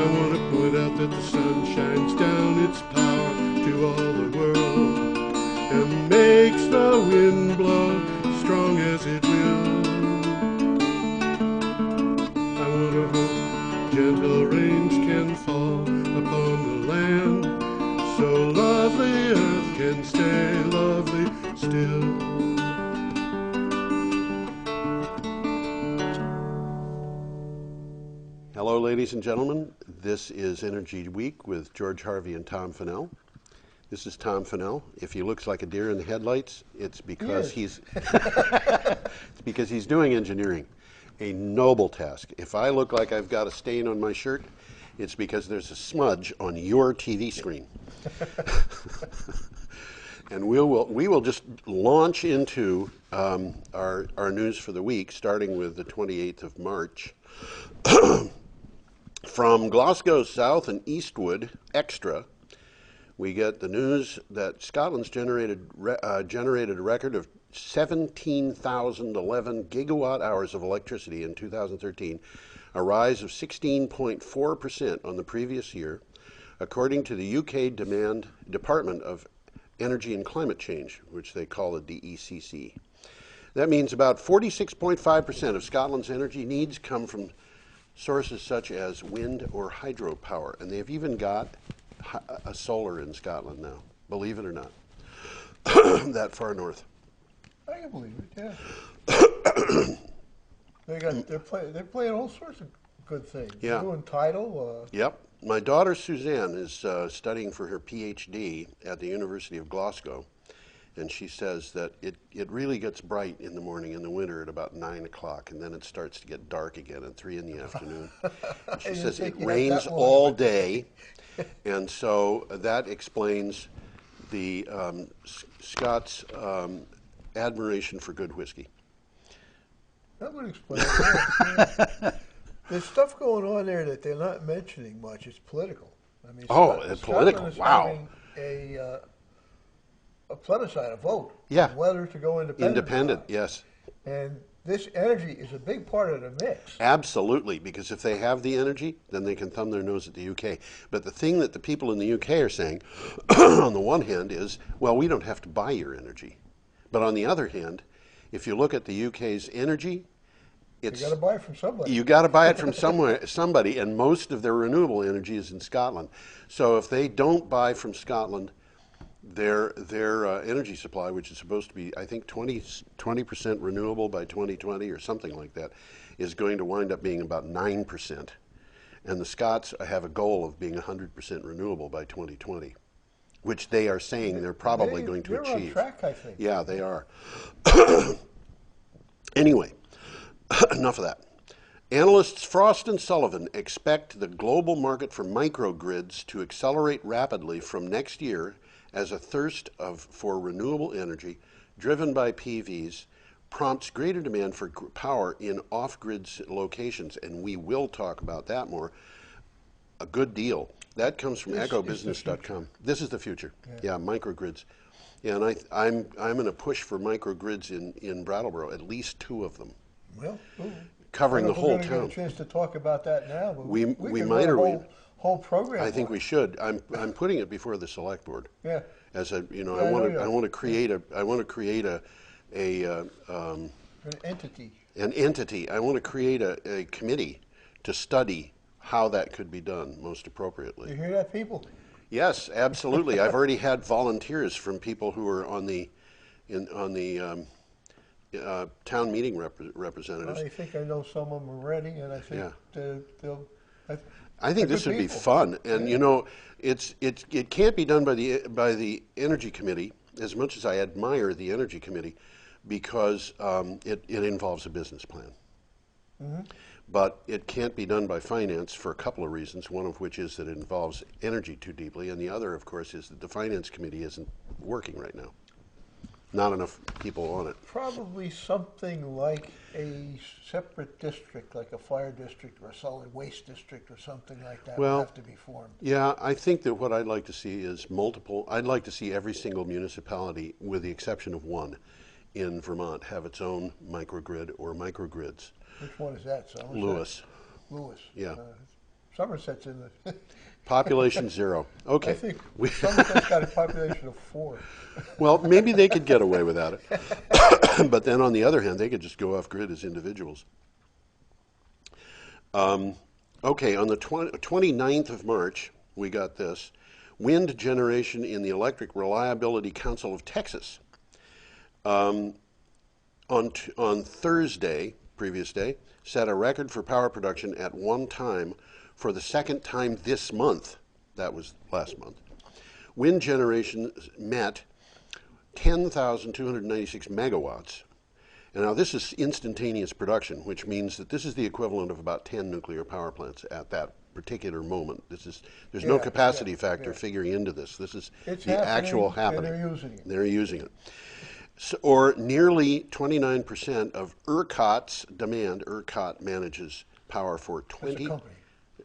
I want to point out that the sun shines down its power to all the world and makes the wind blow strong as it will. I want to hope gentle rains can fall upon the land, so lovely earth can stay lovely still. Hello, ladies and gentlemen. This is Energy Week with George Harvey and Tom Finnell. This is Tom Finnell. If he looks like a deer in the headlights, it's because he's doing engineering, a noble task. If I look like I've got a stain on my shirt, it's because there's a smudge on your TV screen. And we will just launch into our news for the week, starting with the 28th of March. From Glasgow South and Eastwood Extra, we get the news that Scotland's generated a record of 17,011 gigawatt hours of electricity in 2013, a rise of 16.4% on the previous year, according to the UK Department of Energy and Climate Change, which they call the DECC. That means about 46.5% of Scotland's energy needs come from sources such as wind or hydropower, and they've even got a solar in Scotland now, believe it or not, that far north. I can believe it, yeah. They're playing all sorts of good things. Yeah. They're doing tidal. Yep. My daughter Suzanne is studying for her PhD at the University of Glasgow, and she says that it really gets bright in the morning in the winter at about 9 o'clock, and then it starts to get dark again at 3 in the afternoon. And she says it rains all day, and so that explains the Scots' admiration for good whiskey. That would explain it. There's stuff going on there that they're not mentioning much. It's political. I mean, it's political. Wow. A plebiscite, a vote, yeah, on whether to go independent. Yes. And this energy is a big part of the mix. Absolutely, because if they have the energy, then they can thumb their nose at the UK. But the thing that the people in the UK are saying, on the one hand, is, well, we don't have to buy your energy. But on the other hand, if you look at the UK's energy, you got to buy it from somebody. You got to buy it from somebody, and most of their renewable energy is in Scotland. So if they don't buy from Scotland, their energy supply, which is supposed to be, I think, 20% renewable by 2020 or something like that, is going to wind up being about 9%. And the Scots have a goal of being 100% renewable by 2020, which they are saying they're probably going to achieve. They're on track, I think. Yeah, they are. Anyway, enough of that. Analysts Frost and Sullivan expect the global market for microgrids to accelerate rapidly from next year as a thirst for renewable energy driven by PVs prompts greater demand for power in off-grid locations, and we will talk about that more. A good deal. That comes from echobusiness.com. This is the future. Yeah, microgrids. Yeah, and I'm going to push for microgrids in Brattleboro, at least 2 of them. Well, covering the whole town. We're going to get a chance to talk about that now. But we might whole program. I think we should. I'm putting it before the select board. Yeah. As a I want to create an entity. An entity. I want to create a committee to study how that could be done most appropriately. You hear that, people? Yes, absolutely. I've already had volunteers from people who are on the town meeting representatives. I think I know some of them already, and I think they'll. I think this would be fun, and it can't be done by the Energy Committee, as much as I admire the Energy Committee, because it involves a business plan. Mm-hmm. But it can't be done by finance for a couple of reasons, one of which is that it involves energy too deeply, and the other, of course, is that the Finance Committee isn't working right now. Not enough people on it. Probably something like a separate district, like a fire district or a solid waste district or something like that would have to be formed. Yeah, I think that what I'd like to see is multiple. I'd like to see every single municipality, with the exception of one, in Vermont, have its own microgrid or microgrids. Which one is that? So Lewis. Lewis. Yeah. Somerset's in the. Population 0. Okay. I think Somerset's got a population of 4. Well, maybe they could get away without it. But then on the other hand, they could just go off grid as individuals. Okay, on the 29th of March, we got this. Wind generation in the Electric Reliability Council of Texas. On Thursday, previous day, set a record for power production at one time for the second time this month. That was last month. Wind generation met 10,296 megawatts. And now this is instantaneous production, which means that this is the equivalent of about 10 nuclear power plants at that particular moment. There's no capacity factor figuring into this. This is the actual happening. And they're using it. They're using it. So, or nearly 29% of ERCOT's demand. ERCOT manages power for 20. That's a company.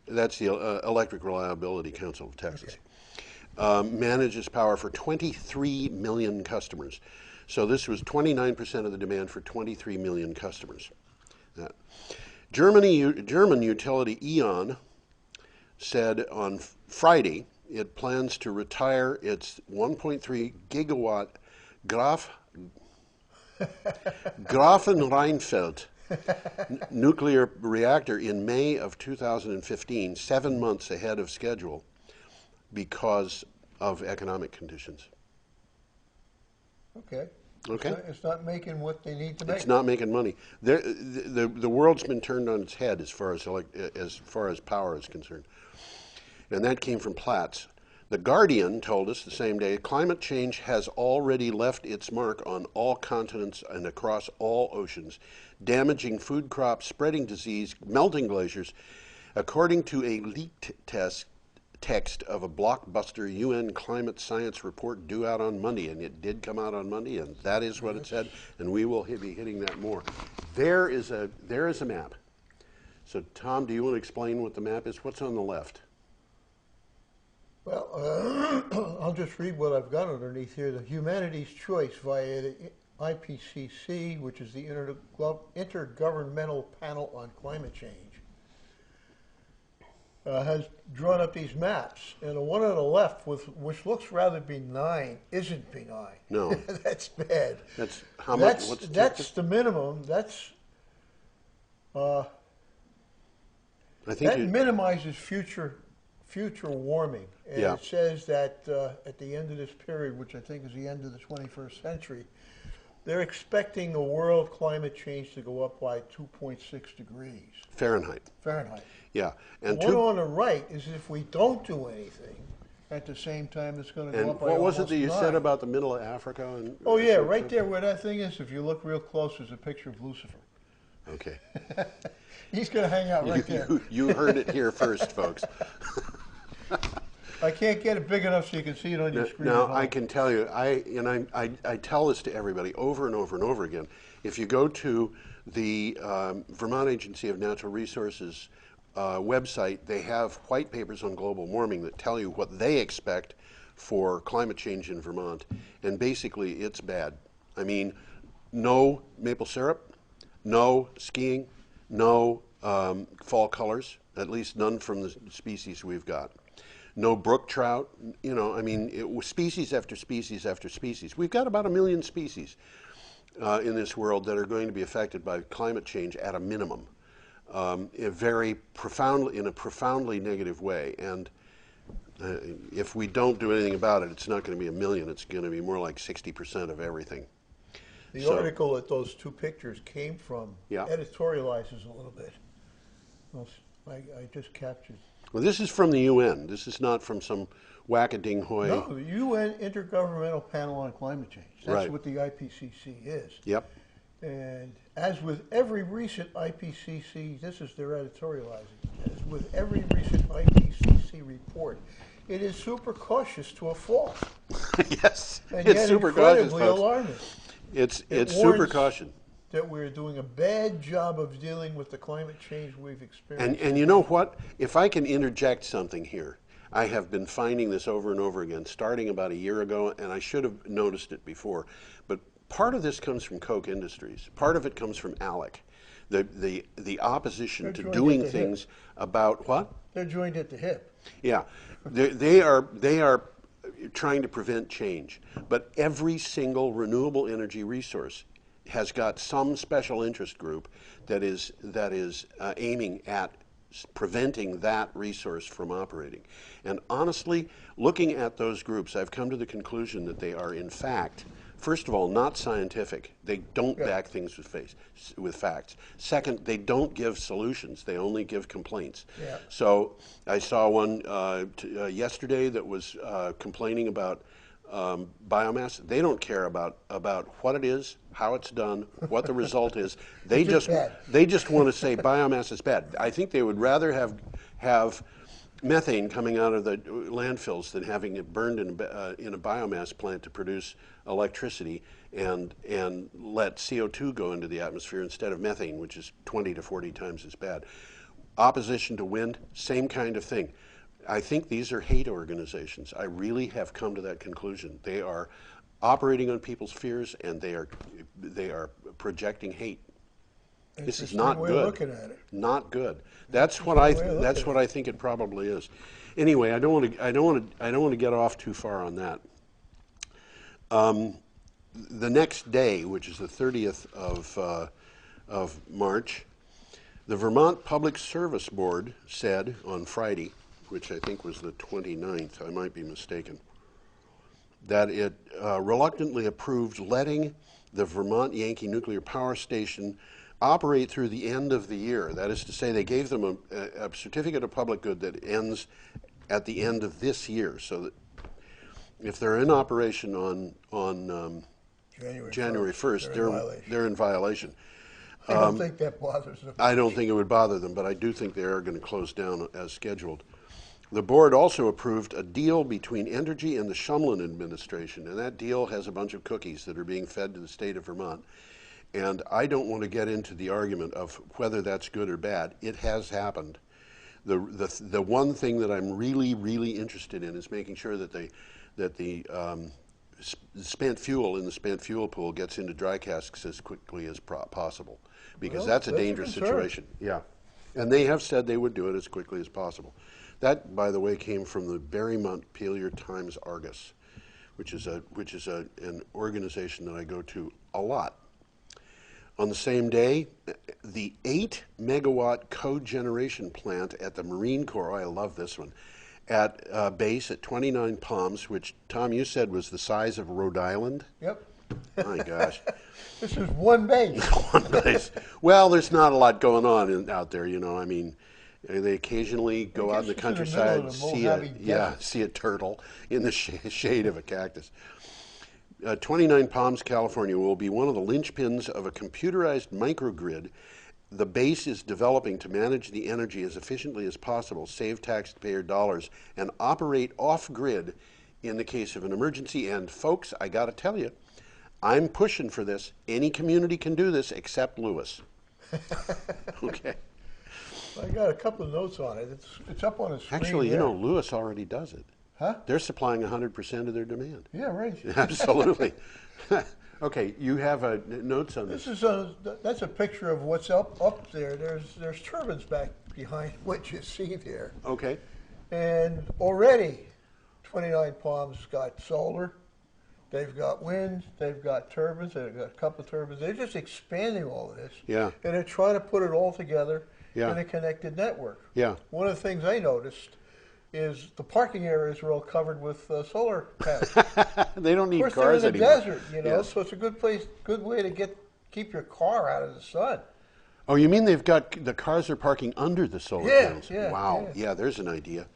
That's the Electric Reliability Council of Texas. Okay. Manages power for 23 million customers. So this was 29% of the demand for 23 million customers. German utility E.ON said on Friday it plans to retire its 1.3 gigawatt Grafenrheinfeld nuclear reactor in May of 2015, 7 months ahead of schedule, because of economic conditions. Okay. Okay. It's not making what they need to make. It's not making money. The world's been turned on its head as far as power is concerned, and that came from Platts. The Guardian told us the same day, climate change has already left its mark on all continents and across all oceans, damaging food crops, spreading disease, melting glaciers. According to a leaked text of a blockbuster UN climate science report due out on Monday, and it did come out on Monday, and that is what it said, and we will be hitting that more. There is a map. So, Tom, do you want to explain what the map is? What's on the left? Well, I'll just read what I've got underneath here. The Humanities' Choice via the IPCC, which is the Intergovernmental Panel on Climate Change, has drawn up these maps. And the one on the left, which looks rather benign, isn't benign. No. That's bad. That's how much? That's the minimum. That's I think that minimizes future warming. And it says that at the end of this period, which I think is the end of the 21st century, they're expecting the world climate change to go up by 2.6 degrees. Fahrenheit. Yeah. And the one on the right is if we don't do anything, at the same time it's going to go up by what was it almost that you 9. said about the middle of Africa? And oh, yeah, right there where that thing is, if you look real close, there's a picture of Lucifer. Okay. He's going to hang out right there. You heard it here first, folks. I can't get it big enough so you can see it on your screen. Now, I can tell you, I tell this to everybody over and over and over again. If you go to the Vermont Agency of Natural Resources website, they have white papers on global warming that tell you what they expect for climate change in Vermont, and basically it's bad. I mean, no maple syrup, no skiing, no fall colors, at least none from the species we've got. No brook trout, I mean, it was species after species after species. We've got about 1 million species in this world that are going to be affected by climate change at a minimum, in a profoundly negative way. And if we don't do anything about it, it's not going to be 1 million. It's going to be more like 60% of everything. The article that those two pictures came from editorializes a little bit. I just captured. Well, this is from the UN. This is not from some whack-a-ding-hoy. No, the UN Intergovernmental Panel on Climate Change. That's right. what the IPCC is. Yep. And as with every recent IPCC, this is their editorializing, as with every recent IPCC report, it is super cautious to a fault. Yes, and it's yet super cautious, folks. alarming. It's super caution. That we're doing a bad job of dealing with the climate change we've experienced. And you know what? If I can interject something here, I have been finding this over and over again, starting about a year ago, and I should have noticed it before. But part of this comes from Koch Industries. Part of it comes from ALEC. the opposition They're to joined doing at the things hip. about what? They're joined at the hip. Yeah, they are trying to prevent change. But every single renewable energy resource has got some special interest group that is aiming at preventing that resource from operating. And honestly, looking at those groups, I've come to the conclusion that they are, in fact, first of all, not scientific. They don't back things with facts. Second, they don't give solutions. They only give complaints. Yeah. So I saw one yesterday that was complaining about biomass. They don't care about what it is, how it's done, what the result is. They It's just just bad. they just want to say biomass is bad. I think they would rather have methane coming out of the landfills than having it burned in a biomass plant to produce electricity and let CO2 go into the atmosphere instead of methane, which is 20 to 40 times as bad. Opposition to wind, same kind of thing. I think these are hate organizations. I really have come to that conclusion. They are operating on people's fears, and they are projecting hate. This is not way good. of looking at it. Not good. That's what I think it probably is. Anyway, I don't want to get off too far on that. The next day, which is the 30th of March, the Vermont Public Service Board said on Friday, which I think was the 29th, I might be mistaken, that it reluctantly approved letting the Vermont Yankee Nuclear Power Station operate through the end of the year. That is to say, they gave them a certificate of public good that ends at the end of this year, so that if they're in operation on January 1st, they're in violation. I don't think that bothers them. I don't think it would bother them, but I do think they are going to close down as scheduled. The board also approved a deal between Entergy and the Shumlin administration, and that deal has a bunch of cookies that are being fed to the state of Vermont. And I don't want to get into the argument of whether that's good or bad. It has happened. The one thing that I'm really, really interested in is making sure that the spent fuel in the spent fuel pool gets into dry casks as quickly as possible, because that's a dangerous situation. Yeah, and they have said they would do it as quickly as possible. That, by the way, came from the Barry Montpelier Times Argus, which is an organization that I go to a lot. On the same day, the 8-megawatt cogeneration plant at the Marine Corps, I love this one, at base at 29 Palms, which, Tom, you said was the size of Rhode Island? Yep. My gosh. This is one base. One base. Well, there's not a lot going on out there, you know. I mean, they occasionally go out in the countryside, see a turtle in the shade of a cactus. 29 Palms, California will be one of the linchpins of a computerized microgrid the base is developing to manage the energy as efficiently as possible, save taxpayer dollars, and operate off-grid in the case of an emergency. And folks, I got to tell you, I'm pushing for this. Any community can do this except Lewis. Okay. I got a couple of notes on it. It's up on the screen. Actually, there. you know, Lewis already does it. Huh? They're supplying 100% of their demand. Yeah, right. Absolutely. Okay, you have notes on this. That's a picture of what's up there. There's turbines back behind what you see there. Okay. And already, 29 Palms got solar. They've got wind. They've got turbines. They've got a couple of turbines. They're just expanding all of this. Yeah. And they're trying to put it all together in Yeah. a connected network. Yeah. One of the things I noticed is the parking areas are all covered with solar panels. They don't need Of course, cars they're in the anymore. desert, you know, so it's a good way to keep your car out of the sun. Oh, you mean they've got the cars are parking under the solar panels? Yeah, wow. Yeah, there's an idea.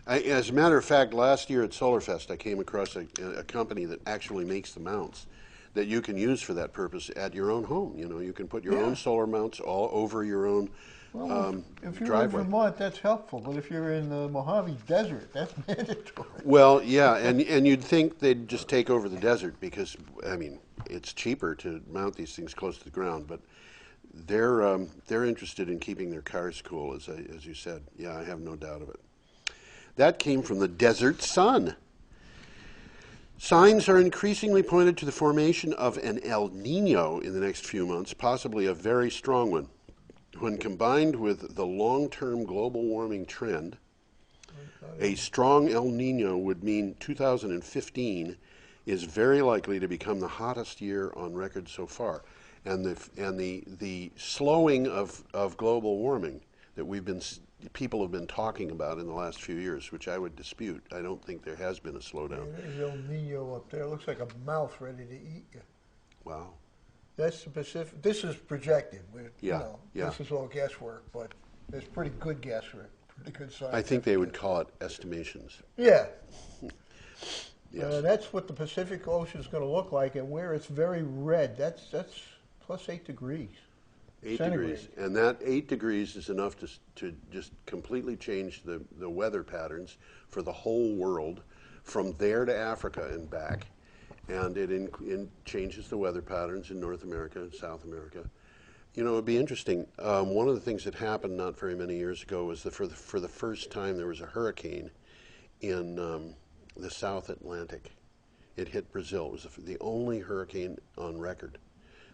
As a matter of fact, last year at SolarFest, I came across a company that actually makes the mounts that you can use for that purpose at your own home. You know, you can put your own solar mounts all over your own If you're driveway. in Vermont, that's helpful, but if you're in the Mojave Desert, that's mandatory. Well, yeah, and you'd think they'd just take over the desert because, I mean, it's cheaper to mount these things close to the ground, but they're interested in keeping their cars cool, as you said. Yeah, I have no doubt of it. That came from the Desert Sun. Signs are increasingly pointed to the formation of an El Nino in the next few months, possibly a very strong one. When combined with the long-term global warming trend, a strong El Nino would mean 2015 is very likely to become the hottest year on record so far. And the slowing of global warming that people have been talking about in the last few years, which I would dispute. I don't think there has been a slowdown. Yeah, there's El Nino up there. It looks like a mouth ready to eat you. Wow. That's the Pacific. This is projected. Yeah, yeah. This is all guesswork, but it's pretty good guesswork. Pretty good science. I think they would call it estimations. Yeah. Yes. That's what the Pacific Ocean is going to look like, and where it's very red, that's plus 8 degrees. 8 centigrade. degrees, and that 8 degrees is enough to just completely change the weather patterns for the whole world, from there to Africa and back, and it changes the weather patterns in North America and South America. You know, it'd be interesting. One of the things that happened not very many years ago was that for the first time there was a hurricane in the South Atlantic. It hit Brazil. It was the only hurricane on record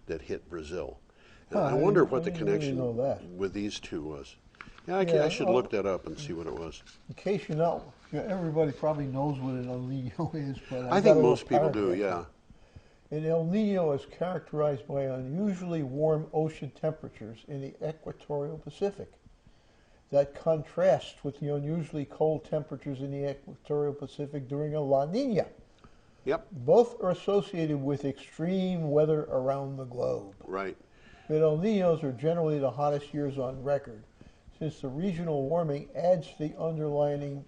that hit Brazil. And I wonder what the connection with these two was. Yeah, I should look that up and see what it was. In case you know, everybody probably knows what an El Nino is, but I think most people do, yeah. An El Nino is characterized by unusually warm ocean temperatures in the equatorial Pacific that contrast with the unusually cold temperatures in the equatorial Pacific during a La Nina. Yep. Both are associated with extreme weather around the globe. Right. But El Ninos are generally the hottest years on record, since the regional warming adds to the underlying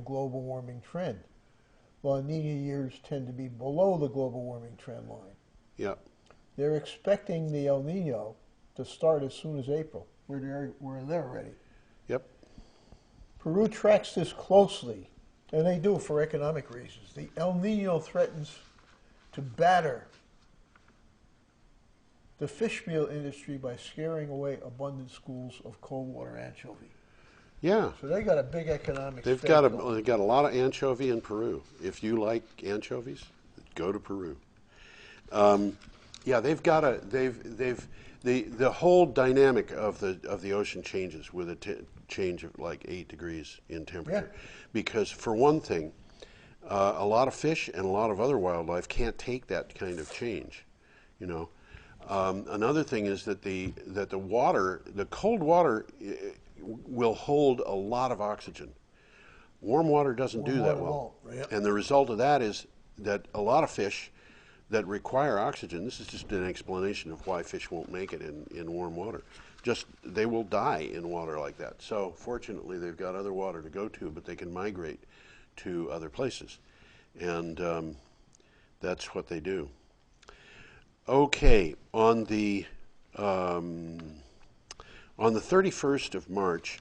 global warming trend. La Nina years tend to be below the global warming trend line. Yep. They're expecting the El Nino to start as soon as April. We're there already. Yep. Peru tracks this closely, and they do for economic reasons. The El Nino threatens to batter the fish meal industry by scaring away abundant schools of cold water anchovy. Yeah. So they got a big economic. They've got a lot of anchovy in Peru. If you like anchovies, go to Peru. Yeah, the whole dynamic of the ocean changes with a change of like 8 degrees in temperature, because for one thing, a lot of fish and a lot of other wildlife can't take that kind of change, you know. Another thing is that the cold water will hold a lot of oxygen. Warm water doesn't do that well. And the result of that is that a lot of fish that require oxygen, this is just an explanation of why fish won't make it in warm water. Just, they will die in water like that. So fortunately they've got other water to go to, but they can migrate to other places. And that's what they do. Okay, on the 31st of March,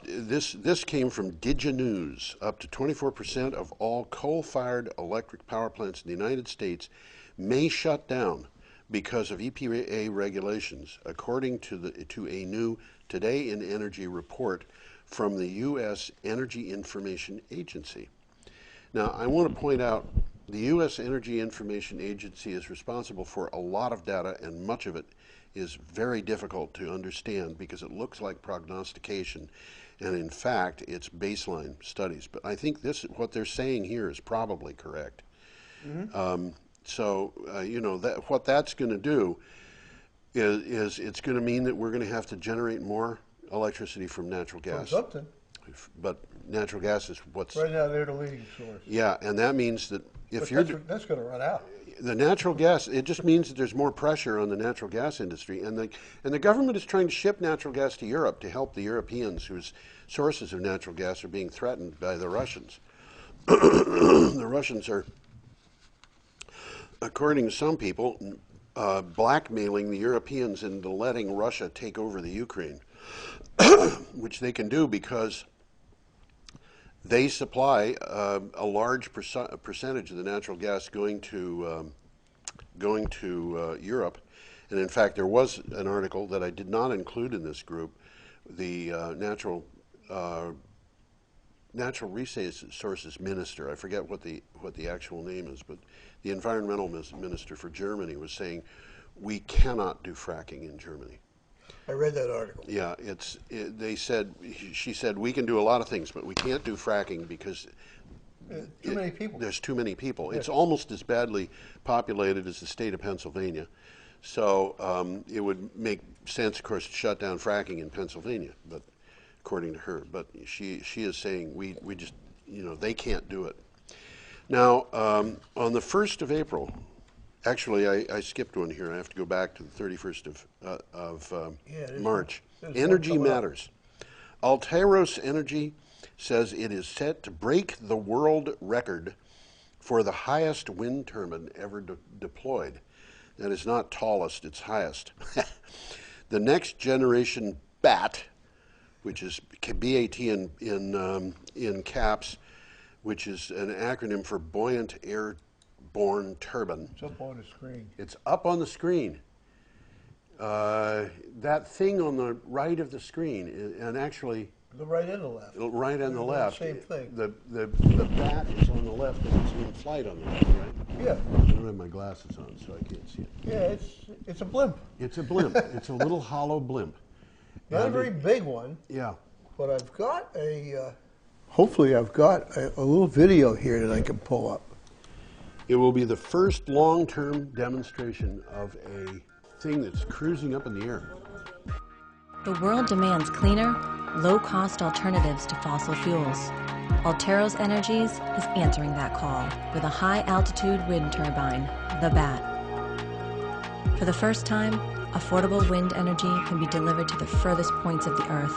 this came from DigiNews. Up to 24% of all coal-fired electric power plants in the United States may shut down because of EPA regulations, according to a new Today in Energy report from the U.S. Energy Information Agency. Now, I want to point out the U.S. Energy Information Agency is responsible for a lot of data, and much of it is very difficult to understand because it looks like prognostication, and in fact, it's baseline studies. But I think what they're saying here is probably correct. Mm-hmm. You know, what that's going to do is it's going to mean that we're going to have to generate more electricity from natural gas. From something. But natural gas is what's right now they're the leading source. Yeah, and that means that that's going to run out. The natural gas, it just means that there's more pressure on the natural gas industry, and the government is trying to ship natural gas to Europe to help the Europeans whose sources of natural gas are being threatened by the Russians. The Russians are, according to some people, blackmailing the Europeans into letting Russia take over the Ukraine, which they can do because they supply a large percentage of the natural gas going to Europe. And in fact, there was an article that I did not include in this group. The natural resources minister, I forget what the actual name is, but the environmental minister for Germany was saying, we cannot do fracking in Germany. I read that article. Yeah, she said, we can do a lot of things, but we can't do fracking because Too many people. there's too many people. Yeah. It's almost as badly populated as the state of Pennsylvania. So it would make sense, of course, to shut down fracking in Pennsylvania, but according to her. But she is saying we just, they can't do it. Now, on the 1st of April, actually, I skipped one here. I have to go back to the 31st of March. Energy Matters. Alteros Energy says it is set to break the world record for the highest wind turbine ever deployed. That is not tallest, it's highest. The next generation BAT, which is BAT in caps, which is an acronym for Buoyant Airborne Turbine. It's up on the screen. It's up on the screen. That thing on the right of the screen, and actually... The right and the left. Right and the left. Same thing. The bat is on the left, and it's in flight on the left, right? Yeah. I don't have my glasses on, so I can't see it. Yeah, it's a blimp. It's a blimp. It's a little hollow blimp. Not a very big one. Yeah. But I've got hopefully I've got a little video here that I can pull up. It will be the first long-term demonstration of a thing that's cruising up in the air. The world demands cleaner, low-cost alternatives to fossil fuels. Alteros Energies is answering that call with a high-altitude wind turbine, the BAT. For the first time, affordable wind energy can be delivered to the furthest points of the Earth,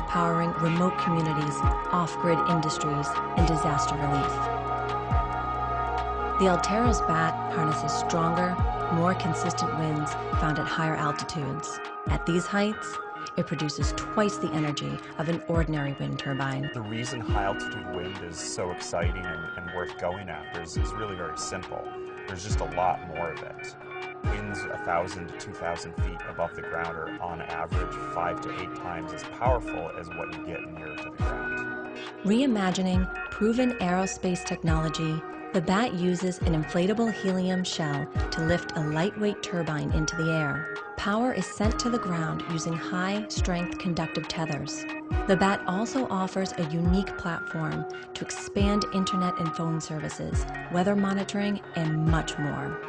powering remote communities, off-grid industries, and disaster relief. The Alteros BAT harnesses stronger, more consistent winds found at higher altitudes. At these heights, it produces twice the energy of an ordinary wind turbine. The reason high-altitude wind is so exciting and worth going after is really very simple. There's just a lot more of it. Winds 1,000 to 2,000 feet above the ground are on average 5 to 8 times as powerful as what you get nearer to the ground. Reimagining proven aerospace technology, the BAT uses an inflatable helium shell to lift a lightweight turbine into the air. Power is sent to the ground using high-strength conductive tethers. The BAT also offers a unique platform to expand internet and phone services, weather monitoring, and much more.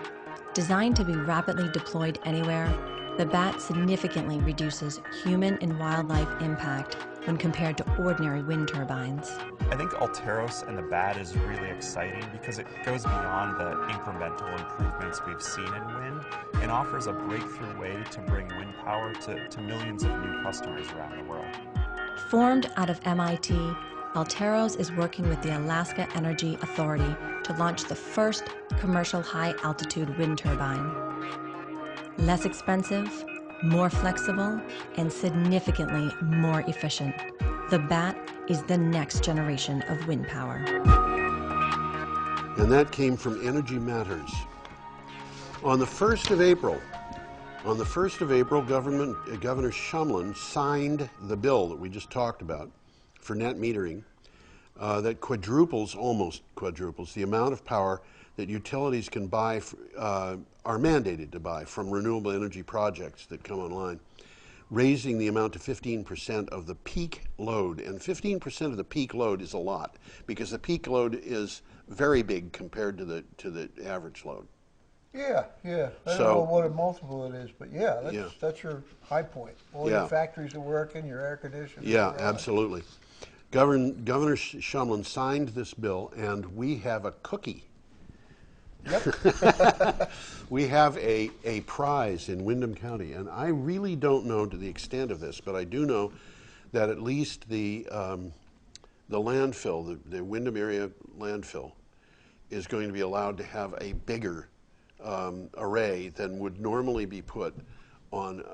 Designed to be rapidly deployed anywhere, the BAT significantly reduces human and wildlife impact when compared to ordinary wind turbines. I think Alteros and the BAT is really exciting because it goes beyond the incremental improvements we've seen in wind and offers a breakthrough way to bring wind power to millions of new customers around the world. Formed out of MIT, Alteros is working with the Alaska Energy Authority to launch the first commercial high-altitude wind turbine. Less expensive, more flexible, and significantly more efficient. The BAT is the next generation of wind power. And that came from Energy Matters. On the 1st of April, Governor Shumlin signed the bill that we just talked about for net metering that almost quadruples the amount of power that utilities can buy, are mandated to buy from renewable energy projects that come online, raising the amount to 15% of the peak load. And 15% of the peak load is a lot, because the peak load is very big compared to the average load. Yeah. I don't know what a multiple it is, but that's your high point. All your factories are working, your air conditioning. Yeah, absolutely. Governor Shumlin signed this bill, and we have a cookie. Yep. We have a prize in Windham County, and I really don't know to the extent of this, but I do know that at least the landfill, the Windham area landfill, is going to be allowed to have a bigger array than would normally be put on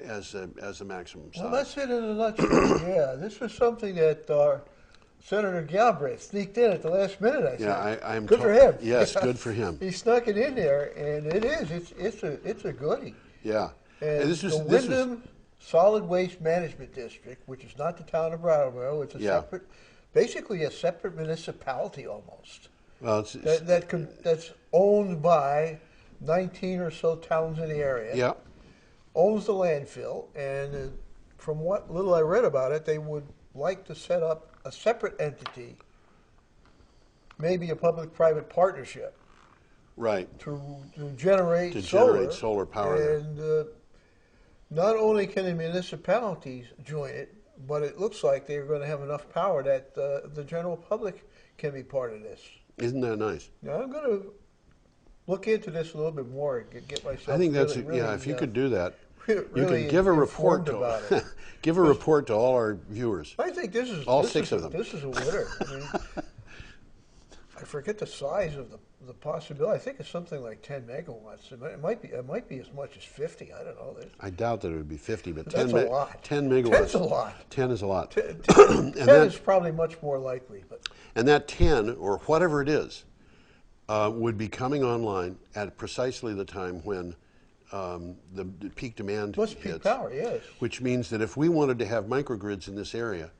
as a maximum size. Well, that's it in a nutshell. Yeah, this was something that Senator Galbraith sneaked in at the last minute, I think. Yeah, I'm good for him. Yes, good for him. He snuck it in there, and it's a goodie. Yeah. And the Windham Solid Waste Management District, which is not the town of Brattleboro, it's basically a separate municipality almost. Well, that's owned by 19 or so towns in the area. Yeah. Owns the landfill, and from what little I read about it, they would like to set up a separate entity, maybe a public-private partnership, Right. to generate To solar. generate solar power there. And not only can the municipalities join it, but it looks like they're going to have enough power that the general public can be part of this. Isn't that nice? Now, I'm going to look into this a little bit more and get myself. I think that's really, yeah. If you could do that, you really could give a report informed about it. give a report to all our viewers. I think this is All this 6 is, of them. This is a winner. I mean, I forget the size of the possibility. I think it's something like 10 megawatts. It might be as much as 50. I don't know. I doubt that it would be 50, but That's 10, a lot. 10 megawatts. 10's a lot. 10 is a lot. 10 that- is probably much more likely. But And that 10, or whatever it is, would be coming online at precisely the time when the peak demand plus hits. peak power, yes. Which means that if we wanted to have microgrids in this area,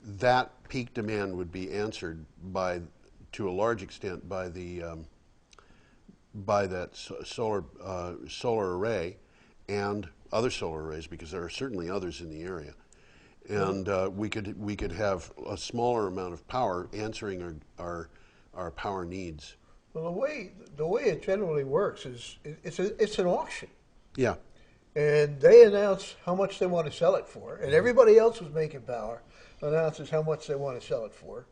that peak demand would be answered by, to a large extent, by the solar array and other solar arrays, because there are certainly others in the area. And we could have a smaller amount of power answering our power needs. Well, the way it generally works is it's an auction, Yeah, and they announce how much they want to sell it for, and everybody else who's making power announces how much they want to sell it for,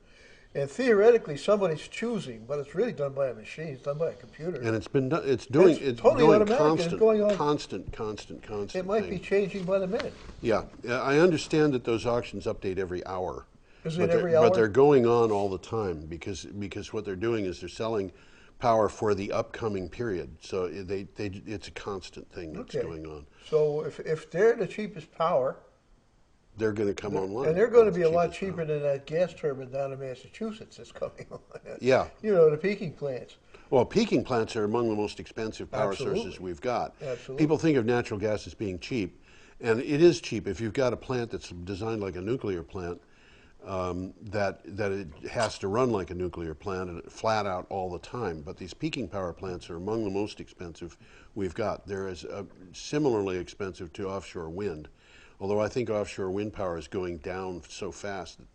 and theoretically somebody's choosing, but it's really done by a machine. It's done by a computer. and it's been done. It's doing. It's It's totally doing automatic, and it's constant, going on- constant. It might thing. be changing by the minute. Yeah, I understand that those auctions update every hour. Is but it they're- every hour? But they're going on all the time because what they're doing is they're selling power for the upcoming period. So it's a constant thing that's Okay. going on. So if they're the cheapest power, They're going to come online. and they're going to with be the a lot cheapest cheaper power. than that gas turbine down in Massachusetts that's coming on. Yeah. You know, the peaking plants. Well, peaking plants are among the most expensive power Absolutely. sources we've got. Absolutely. People think of natural gas as being cheap, and it is cheap if you've got a plant that's designed like a nuclear plant, that it has to run like a nuclear plant and flat out all the time. But these peaking power plants are among the most expensive we've got. They're similarly expensive to offshore wind, although I think offshore wind power is going down so fast that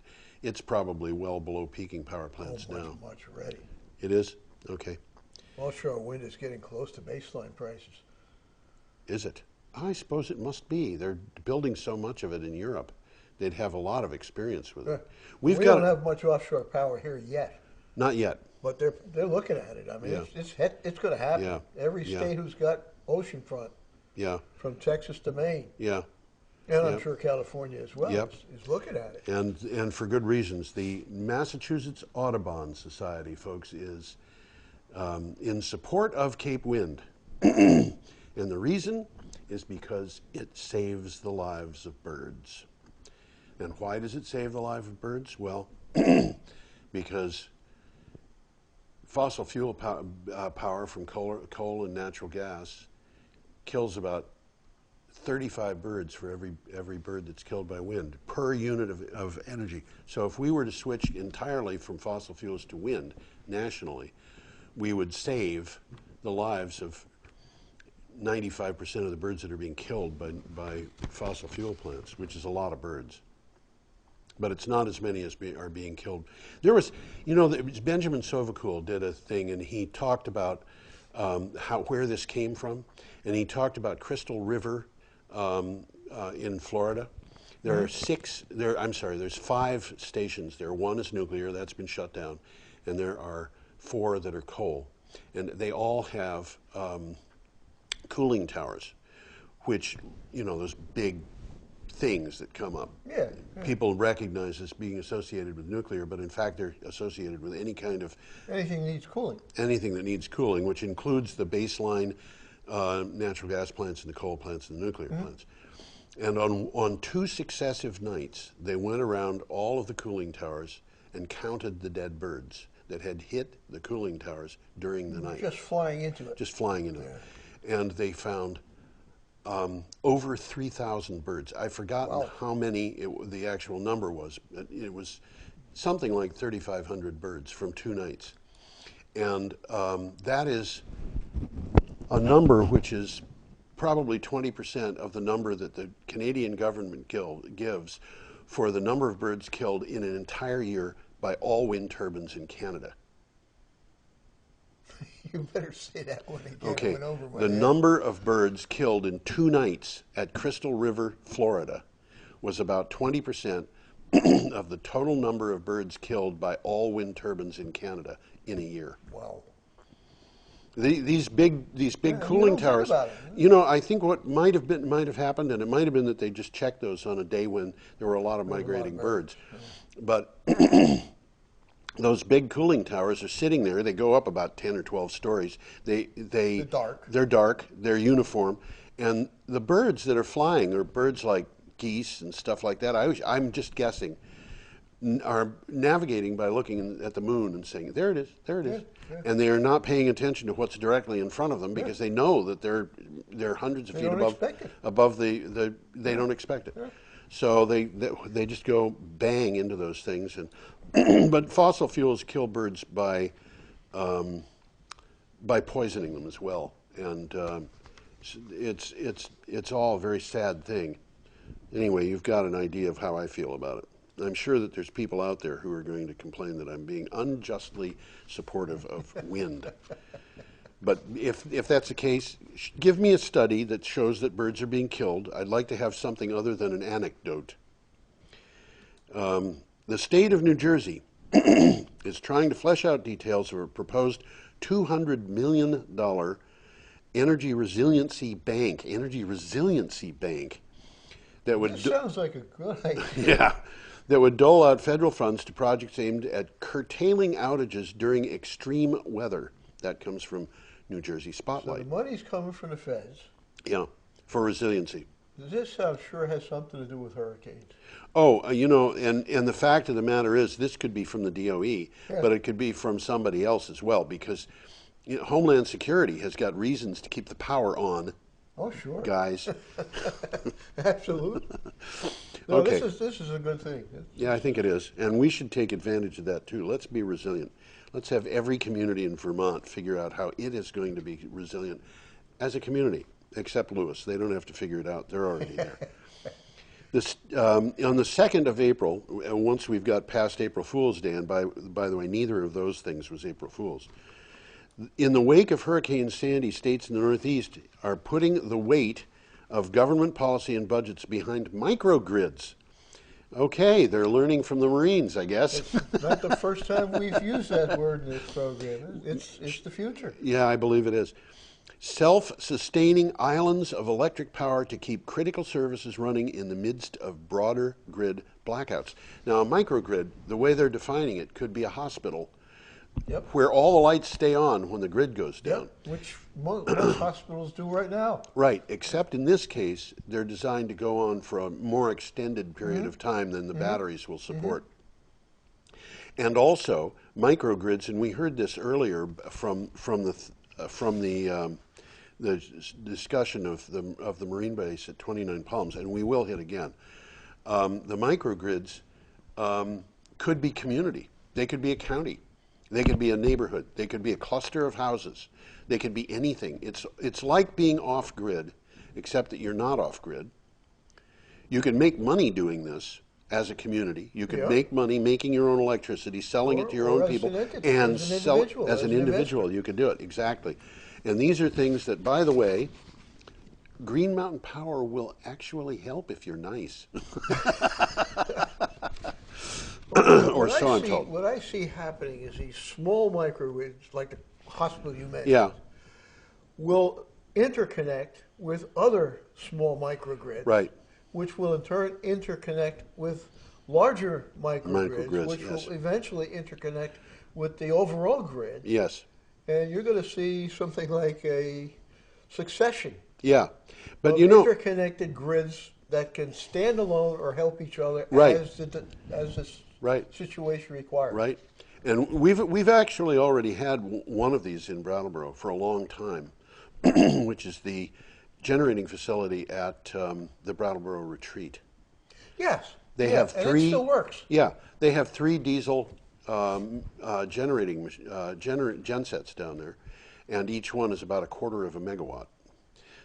it's probably well below peaking power plants now. Much already. It is? Okay. Offshore wind is getting close to baseline prices. Is it? I suppose it must be. They're building so much of it in Europe. They'd have a lot of experience with it. We don't have much offshore power here yet, Not yet. but they're looking at it. I mean, Yeah. it's going to happen. Yeah. Every Yeah. state who's got oceanfront, Yeah. from Texas to Maine, Yeah. and I'm Yep. sure California as well, Yep. is looking at it. And for good reasons. The Massachusetts Audubon Society, folks, is in support of Cape Wind. And the reason is because it saves the lives of birds. And why does it save the life of birds? Well, because fossil fuel power from coal and natural gas kills about 35 birds for every bird that's killed by wind per unit of energy. So if we were to switch entirely from fossil fuels to wind nationally, we would save the lives of 95% of the birds that are being killed by fossil fuel plants, which is a lot of birds. But it's not as many as are being killed. There was, Benjamin Sovacool did a thing, and he talked about where this came from, and he talked about Crystal River in Florida. There are there's 5 stations there. 1 is nuclear, that's been shut down, and there are 4 that are coal. And they all have cooling towers, which, those big things that come up. Yeah. People recognize as being associated with nuclear, but in fact they're associated with anything that needs cooling, which includes the baseline natural gas plants and the coal plants and the nuclear plants. And on 2 successive nights, they went around all of the cooling towers and counted the dead birds that had hit the cooling towers during the night. Just flying into it. Just flying into it. And they found over 3,000 birds. I've forgotten how many the actual number was. It was something like 3,500 birds from 2 nights. And that is a number which is probably 20% of the number that the Canadian government gives for the number of birds killed in an entire year by all wind turbines in Canada. You better say that one again. Okay, It went over my the head. number of birds killed in 2 nights at Crystal River, Florida, was about 20% of the total number of birds killed by all wind turbines in Canada in a year. Wow. These big cooling you don't think towers. about it. You know, I think what might have happened, and it might have been that they just checked those on a day when there were a lot of migrating birds. But those big cooling towers are sitting there. They go up about 10 or 12 stories. They're dark. They're dark. They're uniform, and the birds that are flying are birds like geese and stuff like that. I'm just guessing. Are navigating by looking at the moon and saying, "There it is, there it is," and they are not paying attention to what's directly in front of them because they know that they're hundreds of feet above the they don't expect it. So they just go bang into those things, and but fossil fuels kill birds by poisoning them as well, and it's all a very sad thing. Anyway, you've got an idea of how I feel about it. I'm sure that there's people out there who are going to complain that I'm being unjustly supportive of wind. But if that's the case, give me a study that shows that birds are being killed. I'd like to have something other than an anecdote. The state of New Jersey is trying to flesh out details of a proposed $200 million energy resiliency bank. That would sounds like a good idea. Yeah. That would dole out federal funds to projects aimed at curtailing outages during extreme weather. That comes from New Jersey So Spotlight. the money's coming from the feds. Yeah, for resiliency. This, I'm sure, has something to do with hurricanes. Oh, you know, and the fact of the matter is this could be from the DOE, but it could be from somebody else as well, because Homeland Security has got reasons to keep the power on. Oh, sure. Guys. Absolutely. No, Okay. This is a good thing. Yeah, I think it is. And we should take advantage of that, too. Let's be resilient. Let's have every community in Vermont figure out how it is going to be resilient as a community, except Lewis. They don't have to figure it out. They're already there. On the 2nd of April, once we've got past April Fool's Day, and by the way, neither of those things was April Fool's, in the wake of Hurricane Sandy, states in the Northeast are putting the weight of government policy and budgets behind microgrids. Okay, they're learning from the Marines, I guess. It's not the first time we've used that word in this program. It's the future. Yeah, I believe it is. Self-sustaining islands of electric power to keep critical services running in the midst of broader grid blackouts. Now, a microgrid, the way they're defining it, could be a hospital where all the lights stay on when the grid goes down. Which most hospitals do right now. Right, except in this case, they're designed to go on for a more extended period of time than the batteries will support. And also, microgrids, and we heard this earlier from the discussion of the Marine base at 29 Palms, and we will hit again. The microgrids could be community. They could be a county. They could be a neighborhood. They could be a cluster of houses. They could be anything. It's like being off-grid, except that you're not off-grid. You can make money doing this as a community. You could make money making your own electricity, selling it to your own people, and sell it as an individual. You could do it, exactly. And these are things that, by the way, Green Mountain Power will actually help if you're nice. Or so I'm told. What I see happening is these small microgrids, like the hospital you mentioned, will interconnect with other small microgrids, which will in turn interconnect with larger microgrids, which will eventually interconnect with the overall grid. Yes. And you're going to see something like a succession but of interconnected grids that can stand alone or help each other as this situation requires. Right. And we've actually already had one of these in Brattleboro for a long time, which is the generating facility at the Brattleboro Retreat. Yes. They have three. And it still works. Yeah. They have 3 diesel generating gensets down there. and each one is about 1/4 of a megawatt.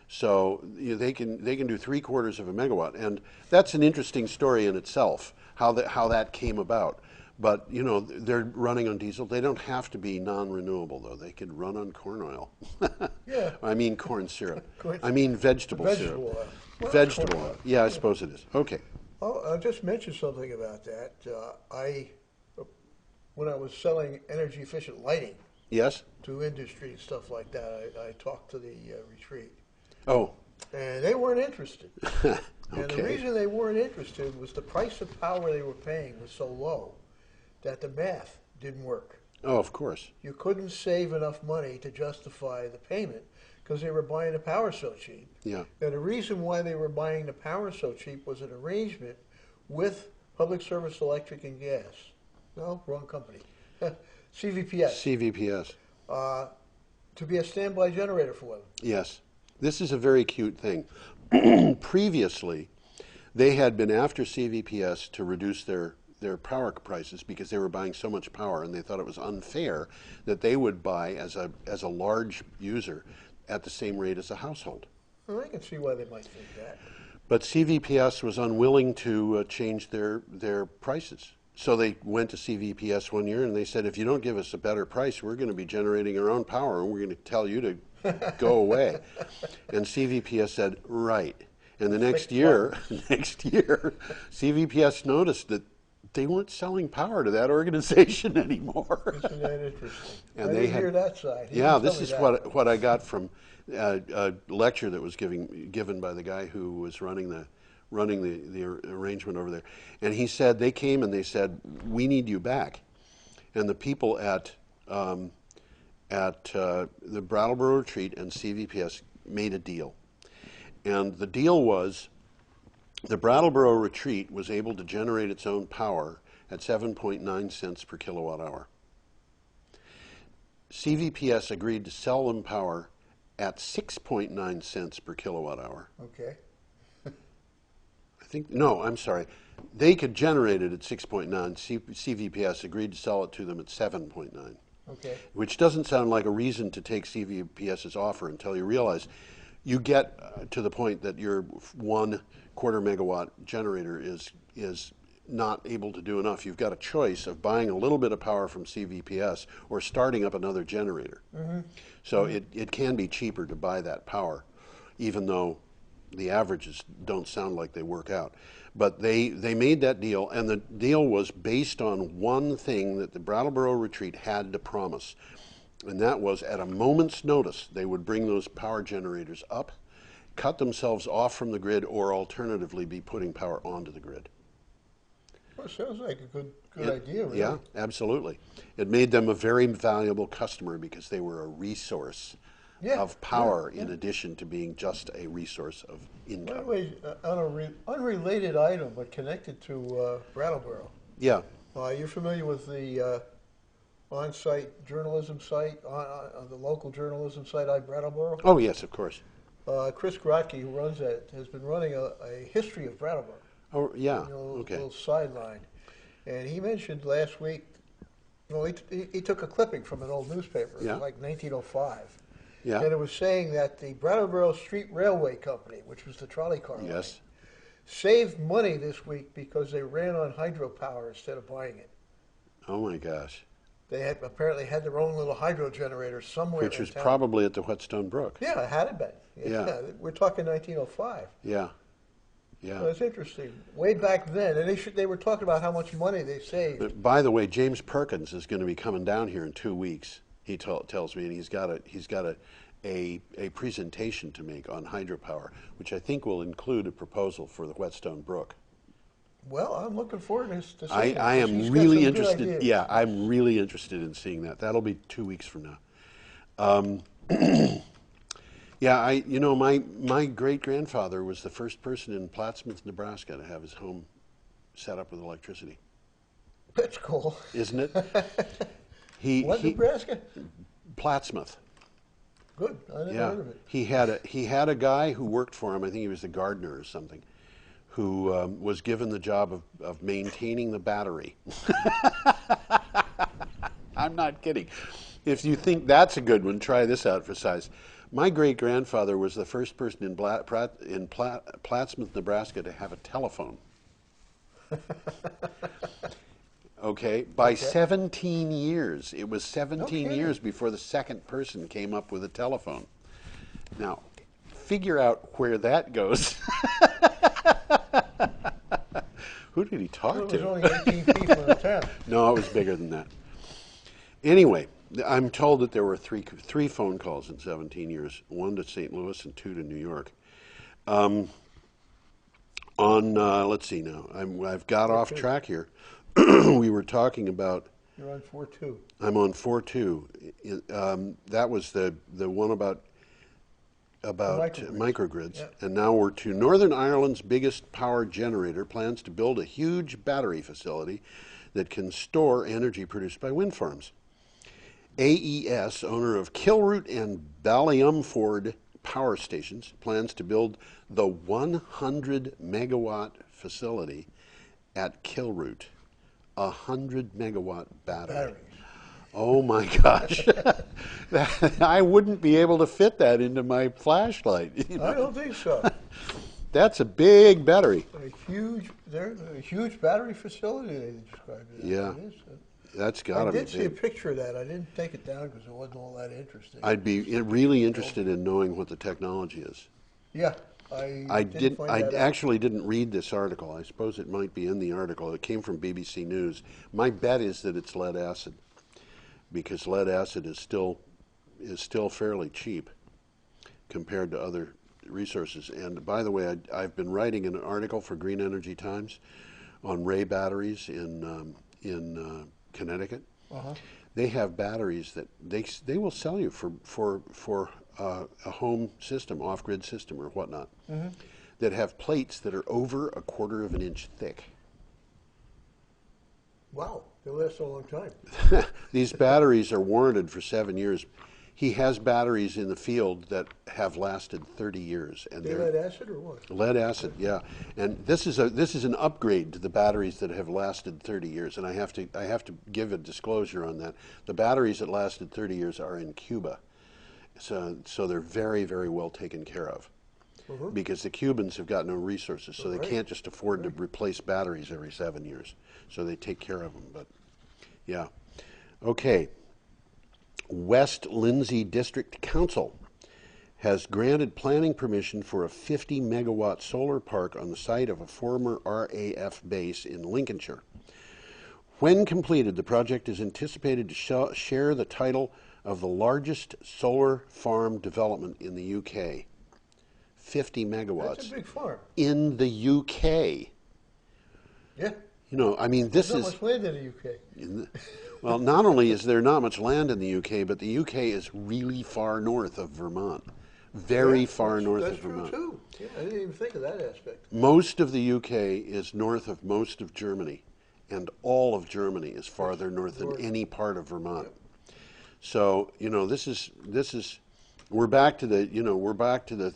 So they can do 3/4 of a megawatt, and that's an interesting story in itself, how that came about. But they're running on diesel. They don't have to be non-renewable though. They could run on corn oil. Yeah. I mean corn syrup. Corn I mean vegetable syrup. Vegetable oil. Well, Vegetable corn oil. Yeah, I suppose it is. Okay. Oh, I'll just mention something about that. When I was selling energy efficient lighting Yes. to industry and stuff like that, I talked to the retreat. Oh. And they weren't interested. Okay. And the reason they weren't interested was the price of power they were paying was so low that the math didn't work. Oh, of course. You couldn't save enough money to justify the payment because they were buying the power so cheap. Yeah. And the reason why they were buying the power so cheap was an arrangement with Public Service Electric and Gas. No, wrong company. CVPS. CVPS. To be a standby generator for them. Yes. This is a very cute thing. Previously, they had been after CVPS to reduce their power prices because they were buying so much power, and they thought it was unfair that they would buy as a large user at the same rate as a household. Well, I can see why they might think that. But CVPS was unwilling to change their prices. So they went to CVPS one year and they said, if you don't give us a better price, we're going to be generating our own power and we're going to tell you to go away. And CVPS said, right. And the next year, CVPS noticed that they weren't selling power to that organization anymore. Isn't that interesting? And I didn't hear that side. Yeah, this is what I got from a lecture that was given by the guy who was running the arrangement over there. And he said, they came and they said, we need you back. And the people at the Brattleboro Retreat and CVPS made a deal. And the deal was the Brattleboro Retreat was able to generate its own power at 7.9 cents per kilowatt hour. CVPS agreed to sell them power at 6.9 cents per kilowatt hour. Okay. I'm sorry. They could generate it at 6.9. CVPS agreed to sell it to them at 7.9. Okay. Which doesn't sound like a reason to take CVPS's offer until you realize you get to the point that your 1/4 megawatt generator is not able to do enough. You've got a choice of buying a little bit of power from CVPS or starting up another generator. Mm-hmm. So it can be cheaper to buy that power, even though the averages don't sound like they work out. But they made that deal, and the deal was based on one thing that the Brattleboro Retreat had to promise, and that was at a moment's notice they would bring those power generators up, cut themselves off from the grid, or alternatively be putting power onto the grid. Well, it sounds like a good idea, really. Yeah, absolutely. It made them a very valuable customer because they were a resource of power in addition to being just a resource of income. By the way, on an unrelated item but connected to Brattleboro. Yeah. You're familiar with the on-site journalism site, the local journalism site at Brattleboro? Oh, yes, of course. Chris Grotke, who runs that, has been running a history of Brattleboro. Oh, yeah. Okay. A little sideline. And he mentioned last week, he took a clipping from an old newspaper, like 1905. Yeah. And it was saying that the Brattleboro Street Railway Company, which was the trolley car line, saved money this week because they ran on hydropower instead of buying it. Oh my gosh. They apparently had their own little hydro generator somewhere Which was in town. Probably at the Whetstone Brook. Yeah, it had been. Yeah. We're talking 1905. Yeah. Yeah. Well, it's interesting. Way back then, and they were talking about how much money they saved. But by the way, James Perkins is going to be coming down here in 2 weeks. He tells me, and he's got a presentation to make on hydropower, which I think will include a proposal for the Whetstone Brook. Well, I'm looking forward to seeing I am really interested. Yeah, I'm really interested in seeing that. That'll be 2 weeks from now. Yeah, my great-grandfather was the first person in Plattsmouth, Nebraska, to have his home set up with electricity. That's cool, isn't it? Nebraska? Plattsmouth. Good. I never heard of it. He had a guy who worked for him. I think he was the gardener or something, who was given the job of maintaining the battery. I'm not kidding. If you think that's a good one, try this out for size. My great-grandfather was the first person in Plattsmouth, Nebraska to have a telephone. Okay, by 17 years. It was 17 years before the second person came up with a telephone. Now, figure out where that goes. Who did he talk to? There was only 18 people in the town. No, it was bigger than that. Anyway, I'm told that there were three phone calls in 17 years, one to St. Louis and two to New York. Let's see now, I've got off track here. We were talking about... You're on 4.2. I'm on 4.2. That was the one about microgrids. Yep. And now we're to Northern Ireland's biggest power generator plans to build a huge battery facility that can store energy produced by wind farms. AES, owner of Kilroot and Ballyumford power stations, plans to build the 100 megawatt facility at Kilroot. 100 megawatt battery. Oh my gosh. I wouldn't be able to fit that into my flashlight. You know? I don't think so. That's a big battery. A huge battery facility, they described it. Yeah. It is. That's got to be big. I did see a picture of that. I didn't take it down because it wasn't all that interesting. I'd be really interested in knowing what the technology is. Yeah. I actually didn't read this article. I suppose it might be in the article. It came from BBC News. My bet is that it's lead acid, because lead acid is still fairly cheap compared to other resources. And by the way, I've been writing an article for Green Energy Times on Ray batteries in Connecticut. Uh-huh. They have batteries that they will sell you for a home system, off-grid system or whatnot, mm-hmm. that have plates that are over 1/4 of an inch thick. Wow, they last a long time. These batteries are warranted for 7 years. He has batteries in the field that have lasted 30 years. And they're lead acid or what? Lead acid, yeah. And this is an upgrade to the batteries that have lasted 30 years. And I have to give a disclosure on that. The batteries that lasted 30 years are in Cuba. So they're very, very well taken care of. Mm-hmm. Because the Cubans have got no resources, so they can't just afford to replace batteries every 7 years. So they take care of them. But yeah. Okay. West Lindsay District Council has granted planning permission for a 50 megawatt solar park on the site of a former RAF base in Lincolnshire. When completed, the project is anticipated to share the title of the largest solar farm development in the UK. 50 megawatts. That's a big farm. In the UK. Yeah. You know, I mean, this There's not much land in the UK. Well, not only is there not much land in the UK, but the UK is really far north of Vermont. Very far north of Vermont. That's true, too. Yeah, I didn't even think of that aspect. Most of the UK is north of most of Germany, and all of Germany is farther north than any part of Vermont. Yep. So, you know, we're back to the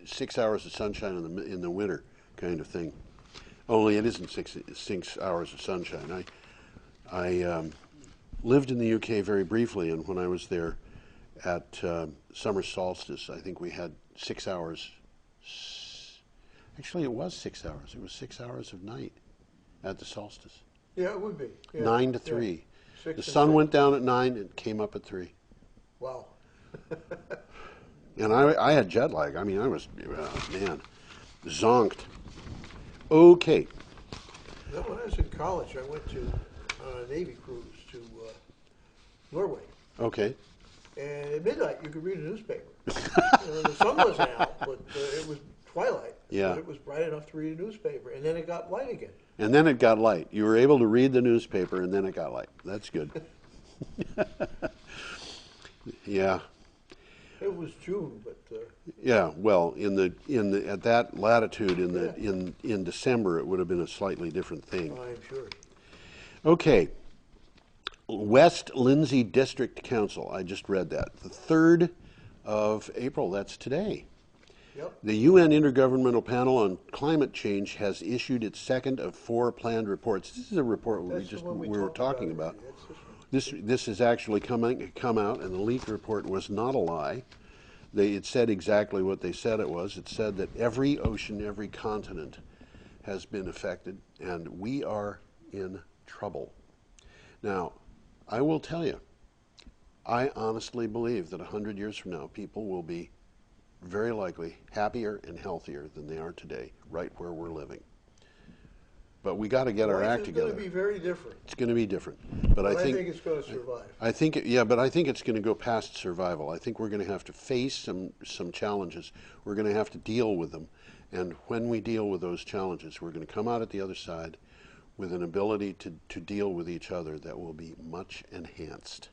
6 hours of sunshine in the winter kind of thing. Only it isn't six hours of sunshine. I lived in the UK very briefly, and when I was there at summer solstice, I think we had 6 hours. Actually, it was 6 hours. It was 6 hours of night at the solstice. Yeah, it would be. Yeah. 9 to 3. Yeah. The sun went down at 9 and came up at 3. Wow. And I had jet lag. I mean, I was, zonked. Okay. When I was in college, I went on a Navy cruise to Norway. Okay. And at midnight, you could read a newspaper. The sun wasn't out, but it was twilight. Yeah. But it was bright enough to read a newspaper. And then it got light again. And then it got light. You were able to read the newspaper, and then it got light. That's good. Yeah. It was June, but yeah. Well, at that latitude in December, it would have been a slightly different thing. I'm sure. Okay. West Lindsay District Council. I just read that. The 3rd of April. That's today. Yep. The UN Intergovernmental Panel on Climate Change has issued its second of 4 planned reports. This is a report we were talking about. This has actually come out, and the leak report was not a lie. It said exactly what they said it was. It said that every ocean, every continent has been affected, and we are in trouble. Now, I will tell you, I honestly believe that 100 years from now, people will be very likely happier and healthier than they are today, right where we're living. But we got to get our act together. It's going to be very different. It's going to be different. But I think it's going to survive. But I think it's going to go past survival. I think we're going to have to face some challenges. We're going to have to deal with them. And when we deal with those challenges, we're going to come out at the other side with an ability to deal with each other that will be much enhanced.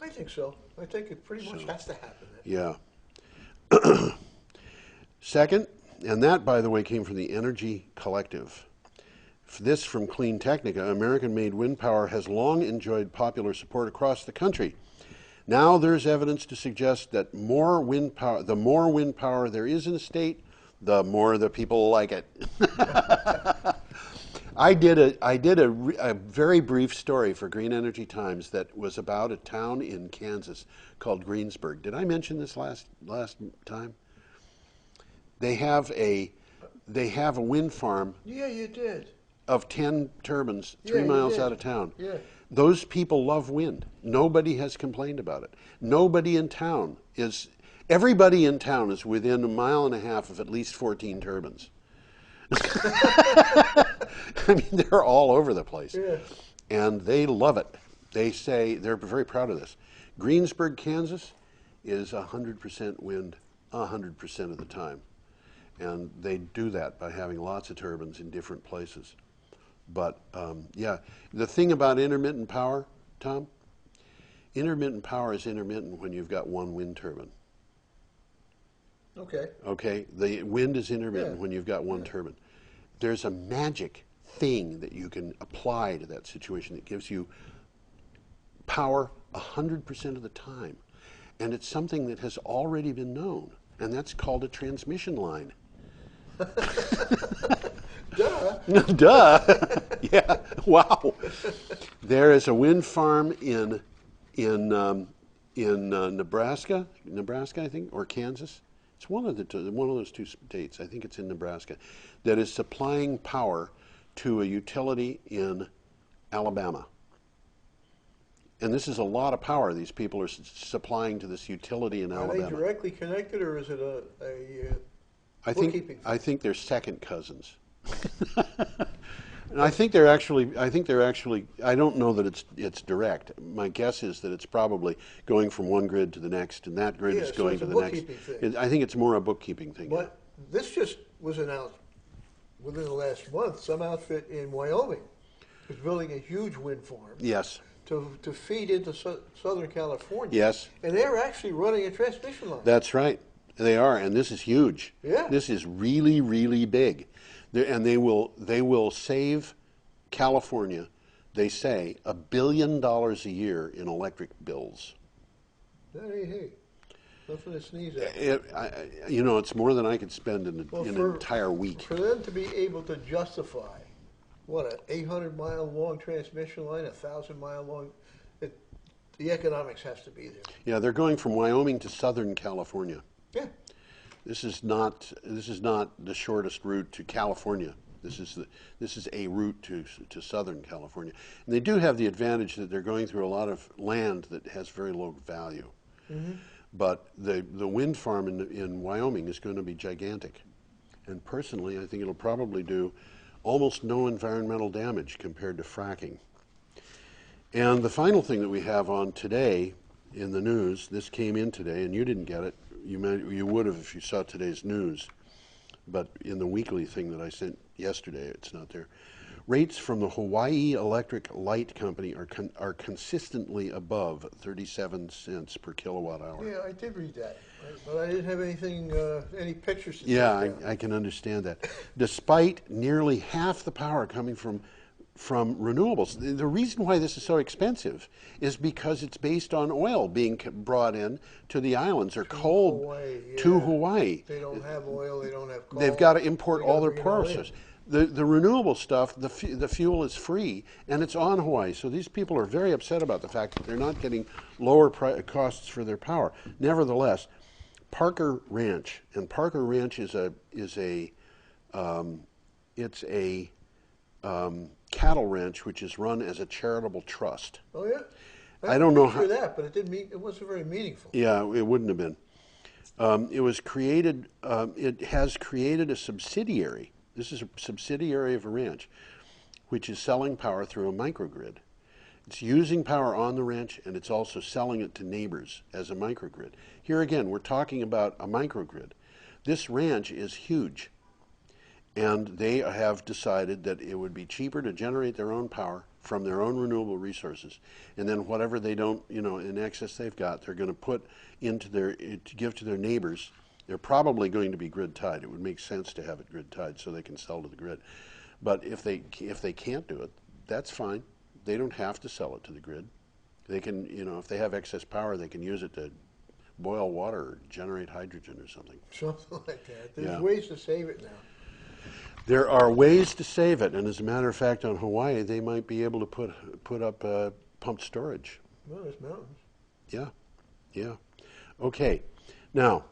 I think so. I think it pretty much has to happen. Yeah. Second, and that, by the way, came from the Energy Collective. This from Clean Technica, American-made wind power has long enjoyed popular support across the country. Now there's evidence to suggest that the more wind power there is in a state, the more the people like it. I did a very brief story for Green Energy Times that was about a town in Kansas called Greensburg. Did I mention this last time? They have a wind farm. Yeah, you did. Of 10 turbines 3 miles out of town. Yeah. Those people love wind. Nobody has complained about it. Everybody in town is within 1.5 miles of at least 14 turbines. I mean, they're all over the place. Yeah. And they love it. They say they're very proud of this. Greensburg, Kansas is 100% wind 100% of the time. And they do that by having lots of turbines in different places. But, yeah, the thing about intermittent power, Tom, intermittent power is intermittent when you've got one wind turbine. Okay. Okay, the wind is intermittent when you've got one turbine. There's a magic thing that you can apply to that situation that gives you power 100% of the time. And it's something that has already been known, and that's called a transmission line. Duh. Duh. Yeah. Wow. There is a wind farm in Nebraska, I think, or Kansas. It's one of those two states. I think it's in Nebraska, that is supplying power to a utility in Alabama. And this is a lot of power these people are supplying to this utility in Alabama. Are they directly connected, or is it a bookkeeping thing? I think they're second cousins. And I think they're actually, I don't know that it's direct. My guess is that it's probably going from one grid to the next, and that grid is going to the next. Thing. I think it's more a bookkeeping thing. But this just was announced within the last month. Some outfit in Wyoming is building a huge wind farm. Yes. To feed into Southern California. Yes. And they're actually running a transmission line. That's right. They are, and this is huge. Yeah. This is really, really big. And they will save California, they say, $1 billion a year in electric bills. Hey, nothing to sneeze at. It's more than I could spend in an entire week. For them to be able to justify, an 800-mile long transmission line, 1,000-mile long, the economics has to be there. Yeah, they're going from Wyoming to Southern California. Yeah. This is not the shortest route to California. This is a route to Southern California. And they do have the advantage that they're going through a lot of land that has very low value. Mm-hmm. But the wind farm in Wyoming is going to be gigantic. And personally, I think it'll probably do almost no environmental damage compared to fracking. And the final thing that we have on today in the news, this came in today, and you didn't get it. You would have if you saw today's news. But in the weekly thing that I sent yesterday, it's not there. Rates from the Hawaii Electric Light Company are consistently above 37 cents per kilowatt hour. Yeah, I did read that, but I didn't have any pictures to Yeah, I can understand that. Despite nearly half the power coming from renewables. The reason why this is so expensive is because it's based on oil being brought in to the islands, or coal to Hawaii. They don't have oil, they don't have coal. They've got to import all their power sources. The renewable stuff, the fuel is free, and it's on Hawaii. So these people are very upset about the fact that they're not getting lower costs for their power. Nevertheless, Parker Ranch, and Parker Ranch is a cattle ranch which is run as a charitable trust. Oh yeah, I don't know how that, but it wasn't very meaningful. Yeah, it wouldn't have been. It was created. It has created a subsidiary. This is a subsidiary of a ranch, which is selling power through a microgrid. It's using power on the ranch, and it's also selling it to neighbors as a microgrid. Here again, we're talking about a microgrid. This ranch is huge, and they have decided that it would be cheaper to generate their own power from their own renewable resources, and then whatever they don't, in excess they've got, they're going to put into to give to their neighbors. They're probably going to be grid tied. It would make sense to have it grid tied so they can sell to the grid. But if they can't do it, that's fine. They don't have to sell it to the grid. They can, if they have excess power, they can use it to boil water or generate hydrogen or something. Something like that. There's ways to save it now. There are ways to save it, and as a matter of fact, on Hawaii, they might be able to put up pumped storage. Well, there's mountains. Yeah. Okay. Now,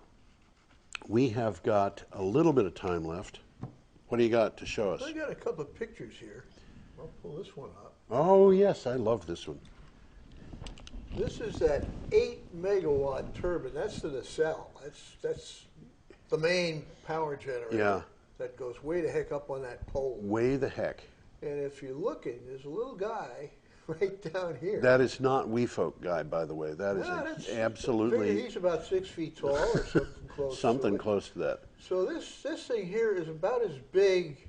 we have got a little bit of time left. What do you got to show us? I got a couple of pictures here. I'll pull this one up. Oh, yes, I love this one. This is that 8-megawatt turbine. That's the nacelle. That's the main power generator. Yeah. That goes way the heck up on that pole. Way the heck. And if you're looking, there's a little guy right down here. That is not Wee Folk guy, by the way. That is absolutely. He's about 6 feet tall or something close. Something close to that. So this thing here is about as big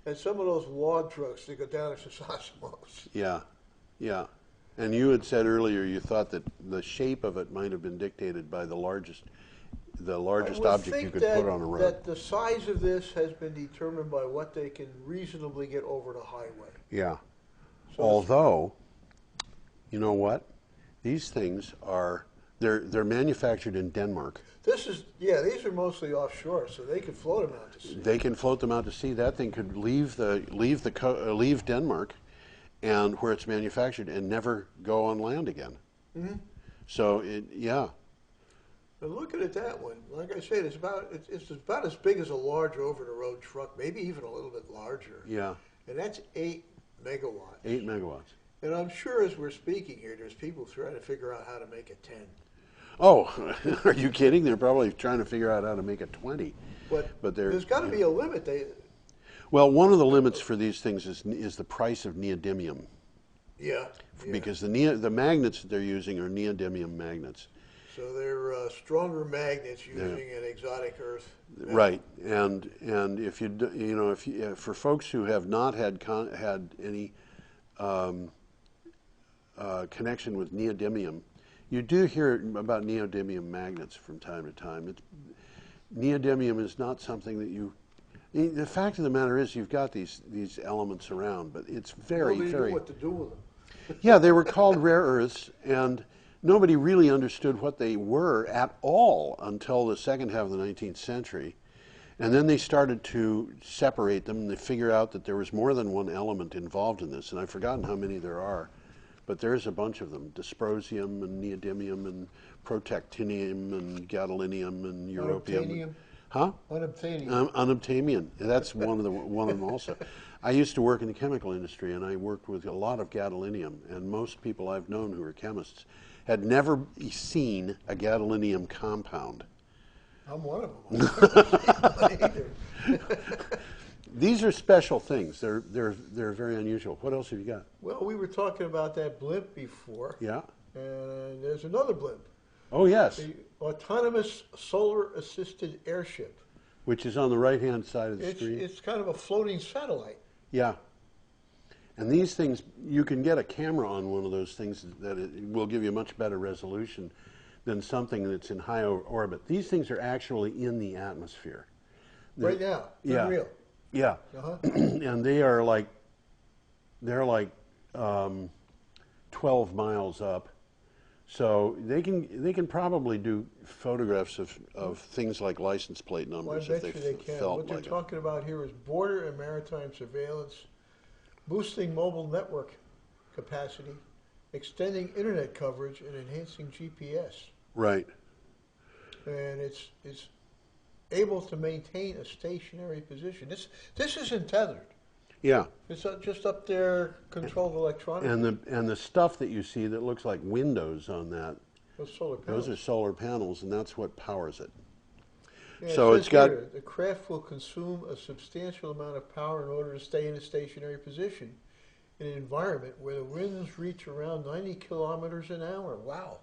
as some of those log trucks that go down to Sasamos. Yeah. And you had said earlier you thought that the shape of it might have been dictated by the largest object you could put on a road. That the size of this has been determined by what they can reasonably get over the highway. Yeah. So although, you know what? These things they're manufactured in Denmark. These are mostly offshore, so they can float them out to sea. They can float them out to sea. That thing could leave Denmark, and where it's manufactured, and never go on land again. Mm-hmm. So But looking at that one, like I said, it's about as big as a large over-the-road truck, maybe even a little bit larger. Yeah. And that's 8 megawatts. 8 megawatts. And I'm sure as we're speaking here, there's people trying to figure out how to make it 10. Oh, are you kidding? They're probably trying to figure out how to make it 20. But there's got to be a limit. Well, one of the limits for these things is the price of neodymium. Yeah. Because the magnets that they're using are neodymium magnets. So they're stronger magnets using an exotic earth. Right, and if for folks who have not had any connection with neodymium, you do hear about neodymium magnets from time to time. Neodymium is not something that the fact of the matter is you've got these elements around, but it's very Nobody knew what to do with them. Yeah, they were called rare earths, and nobody really understood what they were at all until the second half of the 19th century. And then they started to separate them, and they figured out that there was more than one element involved in this, and I've forgotten how many there are, but there's a bunch of them: dysprosium and neodymium and protactinium and gadolinium and europium. Unobtainium. Huh? Unobtainium. Unobtainium. That's one of them also. I used to work in the chemical industry, and I worked with a lot of gadolinium, and most people I've known who are chemists had never seen a gadolinium compound. I'm one of them. These are special things. They're very unusual. What else have you got? Well, we were talking about that blimp before. Yeah. And there's another blimp. Oh, yes. The autonomous solar-assisted airship. Which is on the right-hand side of the screen. It's kind of a floating satellite. Yeah. And these things, you can get a camera on one of those things that will give you a much better resolution than something that's in high orbit. These things are actually in the atmosphere. Right now. They're real. Yeah. Uh-huh. And they're like 12 miles up. So they can probably do photographs of things like license plate Well, I numbers bet if you they they can. felt What they're like it. talking about here is border and maritime surveillance, boosting mobile network capacity, extending internet coverage, and enhancing GPS. Right. And it's able to maintain a stationary position. This isn't tethered. Yeah. It's just up there, controlled electronically. And the stuff that you see that looks like windows on that, Those solar panels. those are solar panels, and that's what powers it. Yeah, So it it's says got here, the craft will consume a substantial amount of power in order to stay in a stationary position in an environment where the winds reach around 90 kilometers an hour. Wow.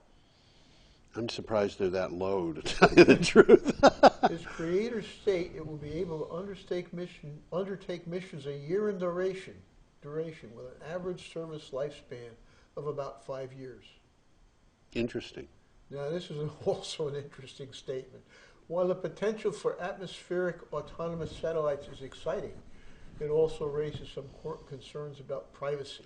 I'm surprised they're that low, to tell you the truth. Its creators state it will be able to undertake missions a year in duration with an average service lifespan of about 5 years. Interesting. Now, this is also an interesting statement. While the potential for atmospheric autonomous satellites is exciting, it also raises some concerns about privacy.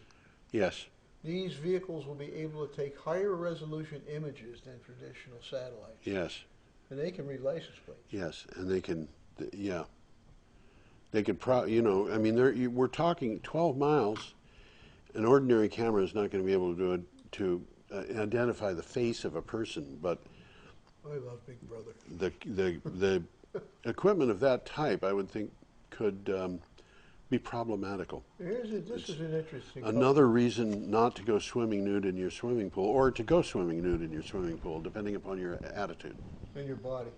Yes. These vehicles will be able to take higher resolution images than traditional satellites. Yes. And they can read license plates. Yes, and they can, yeah. They could, I mean, we're talking 12 miles. An ordinary camera is not going to be able to identify the face of a person, but I love Big Brother. the equipment of that type, I would think, could be problematical. This is an interesting. Another reason not to go swimming nude in your swimming pool, or to go swimming nude in your swimming pool, depending upon your attitude. And your body.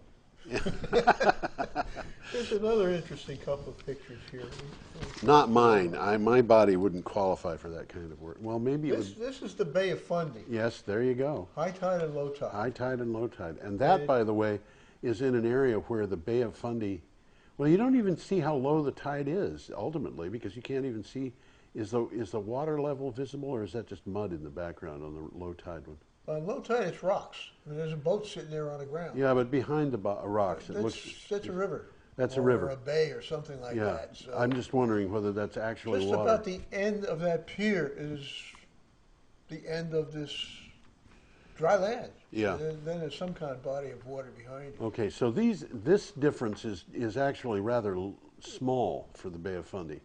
There's another interesting couple of pictures here. Not mine. My body wouldn't qualify for that kind of work. Well, maybe it would. This is the Bay of Fundy. Yes, there you go. High tide and low tide. High tide and low tide. And that, by the way, is in an area where the Bay of Fundy, well, you don't even see how low the tide is, ultimately, because you can't even see, is the water level visible, or is that just mud in the background on the low tide one? On low tide, it's rocks. I mean, there's a boat sitting there on the ground. Yeah, but behind the rocks, That's a river. That's a river. Or a bay or something like that. So I'm just wondering whether that's actually just water. about the end of that pier is the end of this dry land. Yeah. And then there's some kind of body of water behind it. Okay, so this difference is actually rather small for the Bay of Fundy.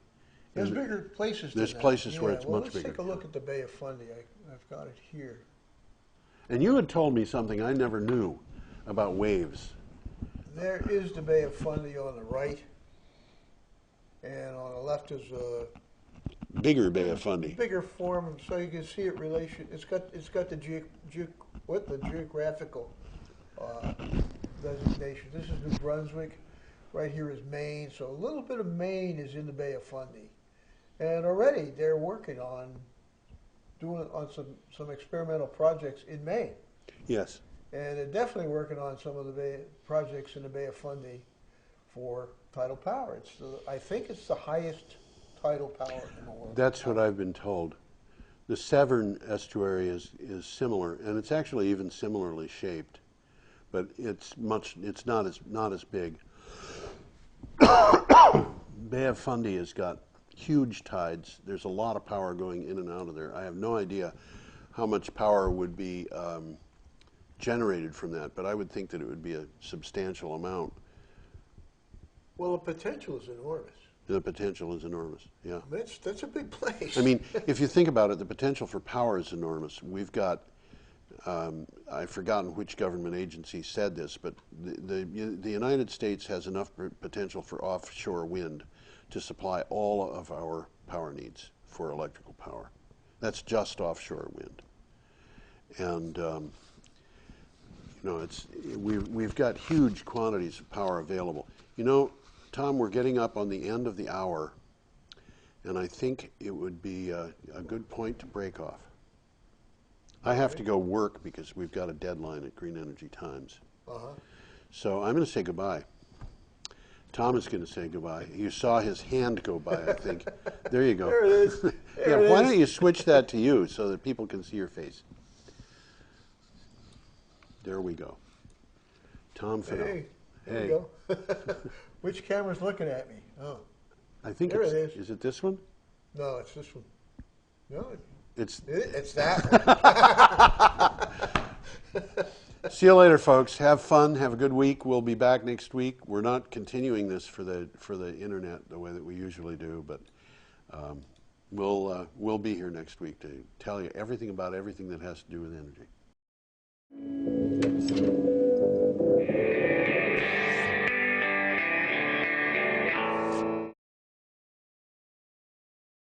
There's And bigger places. There's than that. places where it's much let's bigger. take a look at the Bay of Fundy. I've got it here. And you had told me something I never knew about waves. There is the Bay of Fundy on the right, and on the left is a Bigger Bay of Fundy. bigger form, so you can see it relation. It's got the geographical designation. This is New Brunswick. Right here is Maine. So a little bit of Maine is in the Bay of Fundy, and already they're working on doing some experimental projects in Maine. Yes. And they're definitely working on some of the projects in the Bay of Fundy for tidal power. I think it's the highest tidal power in the world. That's what I've been told. The Severn estuary is similar, and it's actually even similarly shaped, but it's not as big. Bay of Fundy has got huge tides. There's a lot of power going in and out of there. I have no idea how much power would be generated from that, but I would think that it would be a substantial amount. Well, the potential is enormous. The potential is enormous, yeah. That's a big place. I mean, if you think about it, the potential for power is enormous. We've got, I've forgotten which government agency said this, but the United States has enough potential for offshore wind to supply all of our power needs for electrical power. That's just offshore wind. And, we've got huge quantities of power available. You know, Tom, we're getting up on the end of the hour, and I think it would be a good point to break off. I have to go work because we've got a deadline at Green Energy Times. So I'm going to say goodbye. Tom is going to say goodbye. You saw his hand go by, I think. There you go. There it is. Why don't you switch that to you so that people can see your face? There we go. Tom Finnell. Hey, there you go. Which camera's looking at me? Oh, I think there it's, it is. Is it this one? No, it's this one. No, It's that one. See you later, folks. Have fun. Have a good week. We'll be back next week. We're not continuing this for the internet the way that we usually do, but we'll be here next week to tell you everything about everything that has to do with energy.